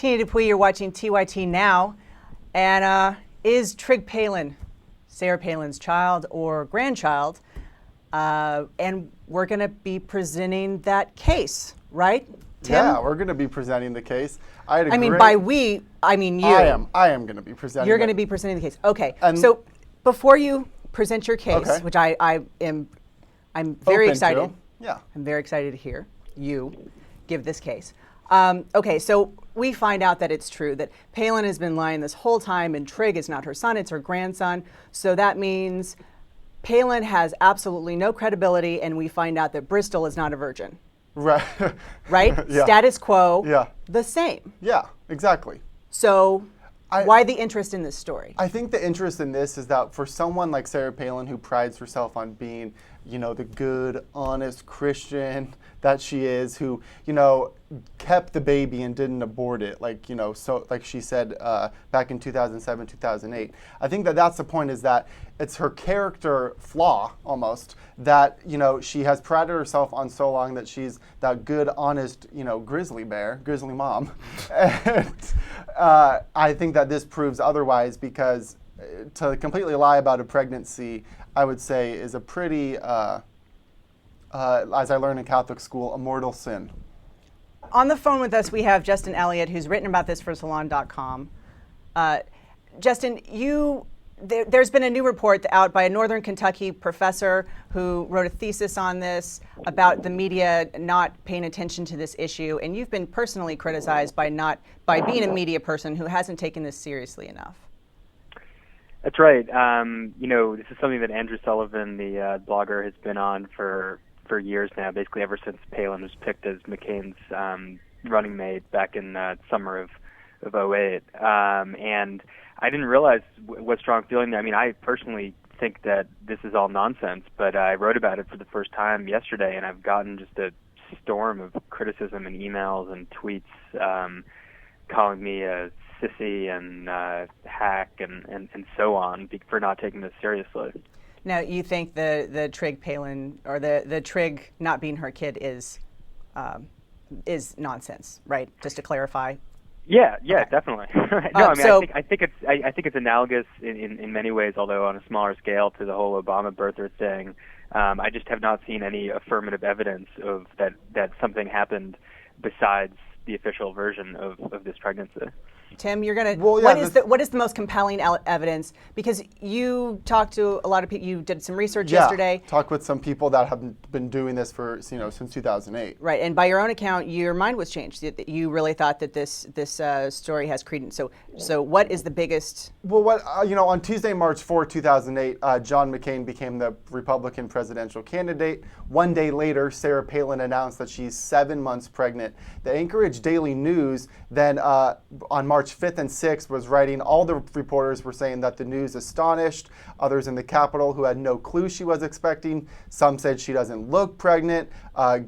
Tina Dupuy, you're watching TYT Now. And is Trig Palin Sarah Palin's child or grandchild? And we're going to be presenting that case, right, Tim? Yeah, we're going to be presenting the case. I mean, by we, I mean you. I am going to be presenting You're going to be presenting the case. Okay. So before you present your case, which I'm very excited. Yeah. I'm very excited to hear you give this case. Okay, so we find out that it's true that Palin has been lying this whole time and Trig is not her son, it's her grandson. So that means Palin has absolutely no credibility, and we find out that Bristol is not a virgin. Right. Right? Yeah. Status quo, yeah. the same. Yeah, exactly. So why the interest in this story? I think the interest in this is that for someone like Sarah Palin, who prides herself on being, the good, honest Christian that she is, who, kept the baby and didn't abort it, like she said back in 2007, 2008. I think that's the point, is that it's her character flaw almost that, she has prided herself on so long that she's that good, honest, grizzly mom. And I think that this proves otherwise, because to completely lie about a pregnancy, I would say, is a pretty, as I learned in Catholic school, a mortal sin. On the phone with us, we have Justin Elliot, who's written about this for Salon.com. Justin, there's been a new report out by a Northern Kentucky professor who wrote a thesis on this about the media not paying attention to this issue, and you've been personally criticized by being a media person who hasn't taken this seriously enough. That's right. This is something that Andrew Sullivan, the blogger, has been on for years now, basically ever since Palin was picked as McCain's running mate back in summer of 2008. And I didn't realize what strong feeling there. I mean, I personally think that this is all nonsense, but I wrote about it for the first time yesterday, and I've gotten just a storm of criticism and emails and tweets calling me a sissy and hack and so on for not taking this seriously. Now, you think the Trig Palin, or the Trig not being her kid is nonsense, right? Just to clarify. Yeah, Okay. Definitely. No, I think it's analogous in many ways, although on a smaller scale, to the whole Obama birther thing. I just have not seen any affirmative evidence of that something happened besides the official version of this pregnancy. Tim, you're gonna. What is the most compelling evidence? Because you talked to a lot of people. You did some research yesterday. Talked with some people that have been doing this for since 2008. Right, and by your own account, your mind was changed. You really thought that this story has credence. So what is the biggest? Well, on Tuesday, March 4, 2008, John McCain became the Republican presidential candidate. One day later, Sarah Palin announced that she's 7 months pregnant. The Anchorage Daily News then on March 5th and 6th was writing, all the reporters were saying that the news astonished others in the Capitol who had no clue she was expecting. Some said she doesn't look pregnant.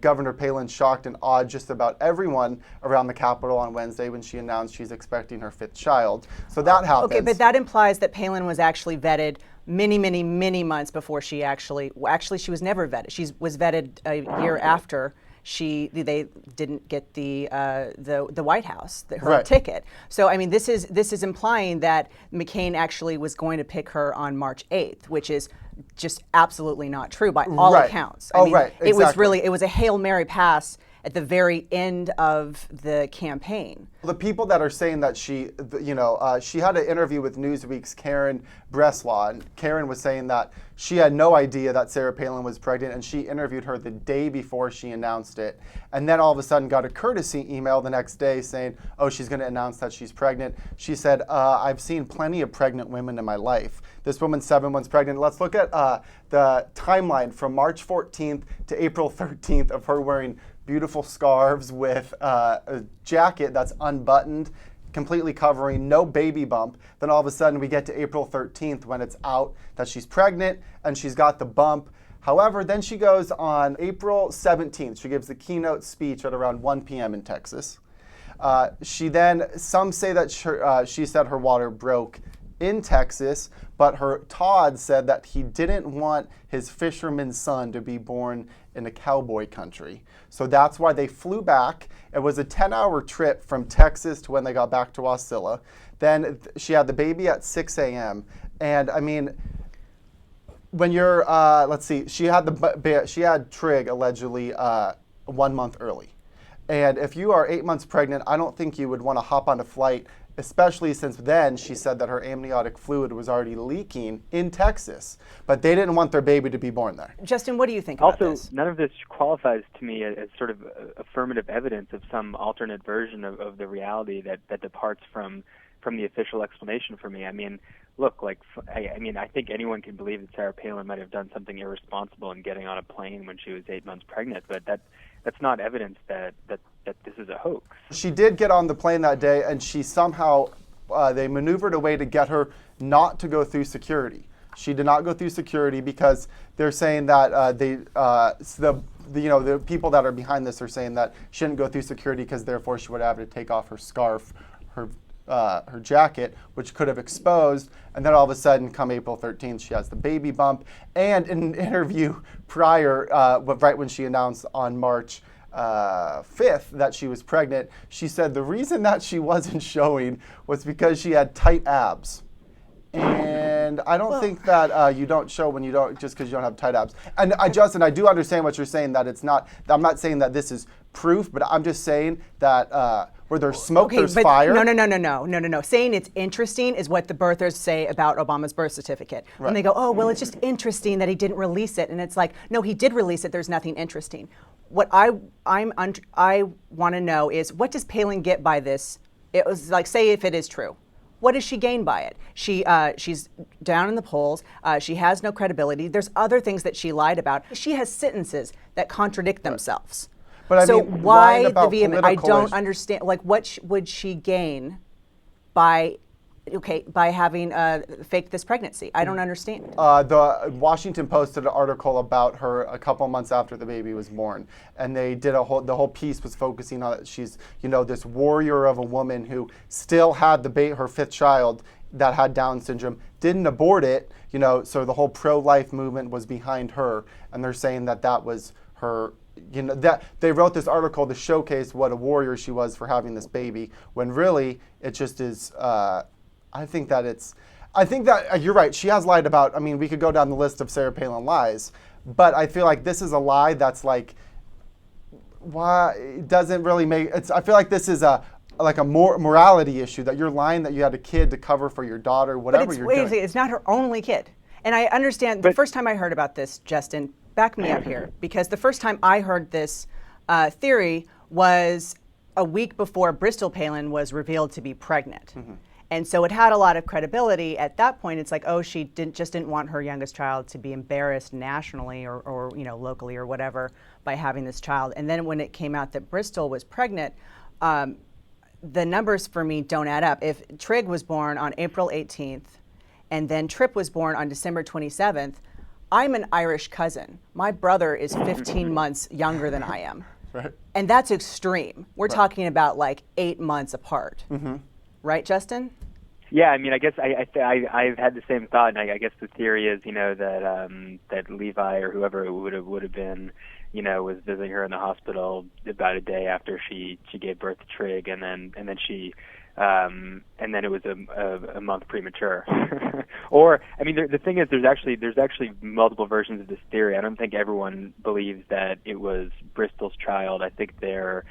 Governor Palin shocked and awed just about everyone around the Capitol on Wednesday when she announced she's expecting her 5th child. So that happens. Okay, but that implies that Palin was actually vetted many, many, many months before she she was never vetted. She was vetted a year after they didn't get the White House, her ticket. So I mean, this is implying that McCain actually was going to pick her on March 8th, which is just absolutely not true by all accounts. I mean, Exactly. It was a Hail Mary pass at the very end of the campaign. The people that are saying that she had an interview with Newsweek's Karen Breslaw, and Karen was saying that she had no idea that Sarah Palin was pregnant, and she interviewed her the day before she announced it, and then all of a sudden got a courtesy email the next day saying, oh, she's going to announce that she's pregnant. She said, I've seen plenty of pregnant women in my life. This woman's 7 months pregnant. Let's look at the timeline from March 14th to April 13th of her wearing beautiful scarves with a jacket that's unbuttoned, completely covering, no baby bump. Then all of a sudden we get to April 13th when it's out that she's pregnant and she's got the bump. However, then she goes on April 17th. She gives the keynote speech at around 1 p.m. in Texas. Some say that she said her water broke in Texas, but Todd said that he didn't want his fisherman's son to be born in a cowboy country. So that's why they flew back. It was a 10-hour trip from Texas to when they got back to Wasilla. Then she had the baby at 6 a.m. And I mean, when you're, let's see, she had Trig allegedly 1 month early. And if you are 8 months pregnant, I don't think you would want to hop on a flight, especially since then she said that her amniotic fluid was already leaking in Texas. But they didn't want their baby to be born there. Justin, what do you think about Also, this? none of this qualifies to me as sort of affirmative evidence of some alternate version of the reality that departs from the official explanation for me. I mean, look, I think anyone can believe that Sarah Palin might have done something irresponsible in getting on a plane when she was 8 months pregnant, but that's not evidence that this is a hoax. She did get on the plane that day, and she somehow, they maneuvered a way to get her not to go through security. She did not go through security because they're saying that the people that are behind this are saying that she didn't go through security because therefore she would have to take off her scarf, her jacket, which could have exposed, and then all of a sudden, come April 13th, she has the baby bump. And in an interview prior, right when she announced on March 5th that she was pregnant, she said the reason that she wasn't showing was because she had tight abs. And I don't think that you don't show when you don't, just because you don't have tight abs. And Justin, I do understand what you're saying, that it's not, I'm not saying that this is proof, but I'm just saying that where there's smoke, there's fire. No. Saying it's interesting is what the birthers say about Obama's birth certificate. Right. When they go, oh, well, it's just interesting that he didn't release it. And it's like, no, he did release it. There's nothing interesting. What I want to know is, what does Palin get by this? It was like, say if it is true. What does she gain by it? She's down in the polls. She has no credibility. There's other things that she lied about. She has sentences that contradict themselves. But I so mean, why about the vehement? I don't issues. understand. Like, what would she gain by having faked this pregnancy? I don't understand. The Washington Post did an article about her a couple months after the baby was born, and they did the whole piece was focusing on that she's this warrior of a woman who still had her fifth child that had Down syndrome, didn't abort it, so the whole pro-life movement was behind her, and they're saying that was her. That they wrote this article to showcase what a warrior she was for having this baby, when really it just is. I think that you're right. She has lied about. I mean, we could go down the list of Sarah Palin lies, but I feel like this is a lie that's like, why it doesn't really make. I feel like this is a morality issue, that you're lying that you had a kid to cover for your daughter, whatever you're doing. It's not her only kid, and I understand. The first time I heard about this, Justin, back me up here, because the first time I heard this theory was a week before Bristol Palin was revealed to be pregnant. Mm-hmm. And so it had a lot of credibility. At that point, it's like, oh, she didn't want her youngest child to be embarrassed nationally or locally or whatever by having this child. And then when it came out that Bristol was pregnant, the numbers for me don't add up. If Trig was born on April 18th and then Tripp was born on December 27th, I'm an Irish cousin. My brother is 15 months younger than I am. Right. And that's extreme. We're talking about like 8 months apart. Mm-hmm. Right, Justin? Yeah, I mean, I guess I've had the same thought, and I guess the theory is, that Levi or whoever it would have been, was visiting her in the hospital about a day after she gave birth to Trig, and then it was a month premature. Or, I mean, the thing is, there's actually multiple versions of this theory. I don't think everyone believes that it was Bristol's child. I think there's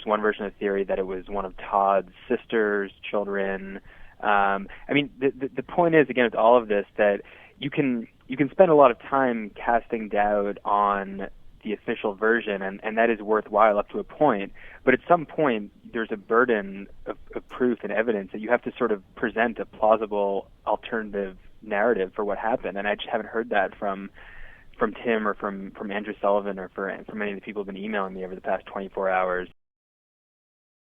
one version of the theory that it was one of Todd's sister's children. I mean, the point is, again, with all of this, that you can spend a lot of time casting doubt on the official version, and that is worthwhile up to a point. But at some point, there's a burden of proof and evidence that you have to sort of present a plausible alternative narrative for what happened. And I just haven't heard that from Tim or from Andrew Sullivan or from any of the people who've been emailing me over the past 24 hours.